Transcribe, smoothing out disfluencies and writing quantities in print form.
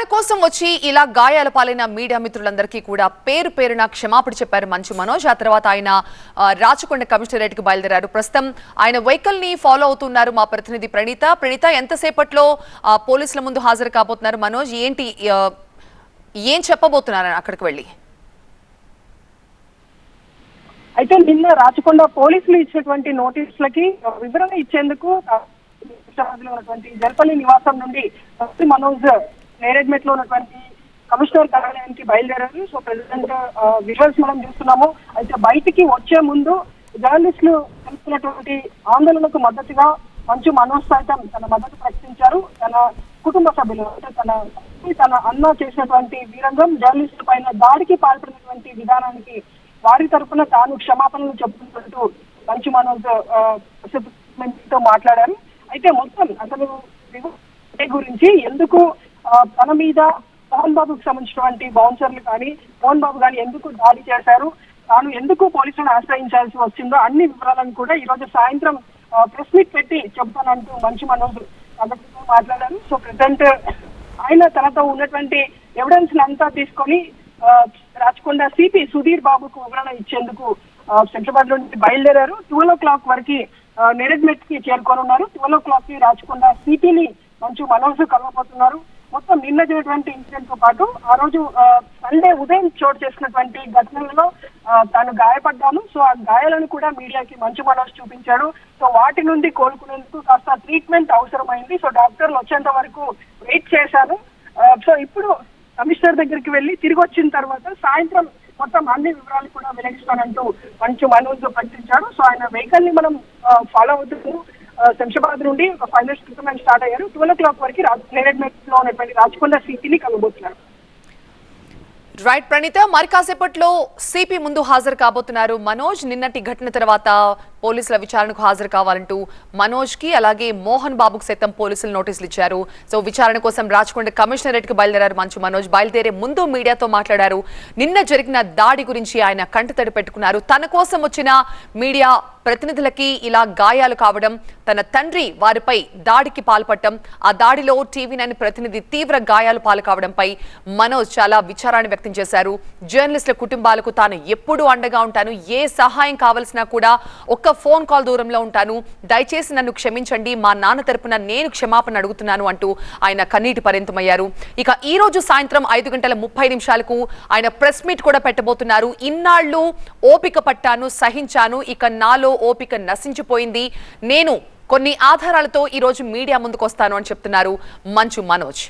తన కోసం వచ్చి ఇలా గాయాల పాలైన మీడియా మిత్రులందరికీ కూడా పేరు పేరున క్షమాపణ చెప్పారు మంచు మనోజ్. ఆ తర్వాత ఆయన రాచకొండ కమిషనరేట్ కు బయలుదేరారు. ప్రస్తుతం ఆయన వెహికల్ ని ఫాలో అవుతున్నారు మా ప్రతినిధి ప్రణీత. ఎంతసేపట్లో పోలీసుల ముందు హాజరు కాబోతున్నారు మనోజ్? ఏంటి ఏం చెప్పబోతున్నారు అక్కడికి వెళ్ళి? అయితే నిన్న రాచకొండ పోలీసులు ఇచ్చినటువంటి నోటీసులకి వివరణ ఇచ్చేందుకు జల్పల్లి నివాసం నుండి మనోజ్ మేనేజ్మెంట్ లో ఉన్నటువంటి కమిషనర్ కార్యాలయానికి బయలుదేరారు. సో ప్రెసిడెంట్ విజువల్స్ మనం చూస్తున్నాము. అయితే బయటికి వచ్చే ముందు జర్నలిస్టులు తెలుపుతున్నటువంటి ఆందోళనకు మద్దతుగా మంచు మనోజ్ సైతం తన మద్దతు ప్రకటించారు. తన కుటుంబ సభ్యులు అంటే తన అన్న చేసినటువంటి వీరంగం జర్నలిస్టుల పైన దాడికి పాల్పడినటువంటి విధానానికి వారి తరఫున తాను క్షమాపణలు చెప్తున్నట్టు మంచు మనోజ్ తో మాట్లాడారు. అయితే మొత్తం అసలు గురించి ఎందుకు తన మీద మోహన్ బాబుకు సంబంధించినటువంటి బౌన్సర్లు కానీ మోహన్ బాబు కానీ ఎందుకు దాడి చేశారు, తాను ఎందుకు పోలీసులను ఆశ్రయించాల్సి వచ్చిందో అన్ని వివరాలను కూడా ఈ రోజు సాయంత్రం ప్రెస్ మీట్ పెట్టి చెప్తానంటూ మంచు మనోజ్ మాట్లాడారు. సో ప్రెసిడెంట్ ఆయన తనతో ఉన్నటువంటి ఎవిడెన్స్ అంతా తీసుకొని రాచకొండ సిపి సుధీర్ బాబుకు వివరణ ఇచ్చేందుకు శంషాబాద్ నుండి బయలుదేరారు. 12 o'clock వరకు మేనేజ్మెంట్ కి చేరుకోనున్నారు. 12 o'clock కి రాచకొండ సిపిని మంచు మనోజ్ కలవబోతున్నారు. మొత్తం నిన్న జరిగినటువంటి ఇన్సిడెంట్ తో పాటు ఆ రోజు సండే ఉదయం చోటు చేసినటువంటి ఘటనలలో తాను గాయపడ్డాను. సో ఆ గాయాలను కూడా మీడియాకి మంచు మనోజ్ చూపించాడు. సో వాటి నుండి కోలుకునేందుకు కాస్త ట్రీట్మెంట్ అవసరమైంది. సో డాక్టర్లు వచ్చేంత వరకు వెయిట్ చేశాను. సో ఇప్పుడు కమిషనర్ దగ్గరికి వెళ్ళి తిరిగి వచ్చిన తర్వాత సాయంత్రం మొత్తం అన్ని వివరాలు కూడా వెల్లడిస్తానంటూ మంచు మనోజ్ ప్రకటించాడు. సో ఆయన వెహికల్ ని మనం ఫాలో అవుతూ శంషాబాద్ నుండి ఒక 5 minutes క్రితం స్టార్ట్ అయ్యారు. 12 o'clock వరకు మేనేజ్మెంట్ లో ఉన్నటువంటి రాచకొండ సిపిని కలవబోతున్నారు. రైట్ ప్రణీత, మరి కాసేపట్లో సిపి ముందు హాజరు కాబోతున్నారు మనోజ్. నిన్నటి ఘటన తర్వాత పోలీసుల విచారణకు హాజరు కావాలంటూ మనోజ్ కి అలాగే మోహన్ బాబుకు సైతం పోలీసులు నోటీసులు ఇచ్చారు. సో విచారణ కోసం రాచకొండ కమిషనరేట్ కు బయలుదేరారు మంచు మనోజ్. బయలుదేరే ముందు మీడియాతో మాట్లాడారు. నిన్న జరిగిన దాడి గురించి ఆయన కంటతడి పెట్టుకున్నారు. తన కోసం వచ్చిన మీడియా ప్రతినిధులకి ఇలా గాయాలు కావడం, తన తండ్రి వారిపై దాడికి పాల్పడటం, ఆ దాడిలో TV9 ప్రతినిధి తీవ్ర గాయాలు పాలు కావడంపై మనోజ్ చాలా విచారాన్ని వ్యక్తం చేశారు. జర్నలిస్టుల కుటుంబాలకు తాను ఎప్పుడూ అండగా ఉంటాను, ఏ సహాయం కావాల్సినా కూడా ఒక్క ఫోన్ కాల్ దూరంలో ఉంటాను, దయచేసి నన్ను క్షమించండి, మా నాన్న తరపున నేను క్షమాపణ అడుగుతున్నాను అంటూ ఆయన కన్నీటి పర్యంతమయ్యారు. ఇక ఈ రోజు సాయంత్రం 5:30 ఆయన ప్రెస్ మీట్ కూడా పెట్టబోతున్నారు. ఇన్నాళ్లు ఓపిక పట్టాను, సహించాను, ఇక నాలో ఓపిక నశించిపోయింది, నేను కొన్ని ఆధారాలతో ఈ రోజు మీడియా ముందుకు వస్తాను అని చెప్తున్నారు మంచు మనోజ్.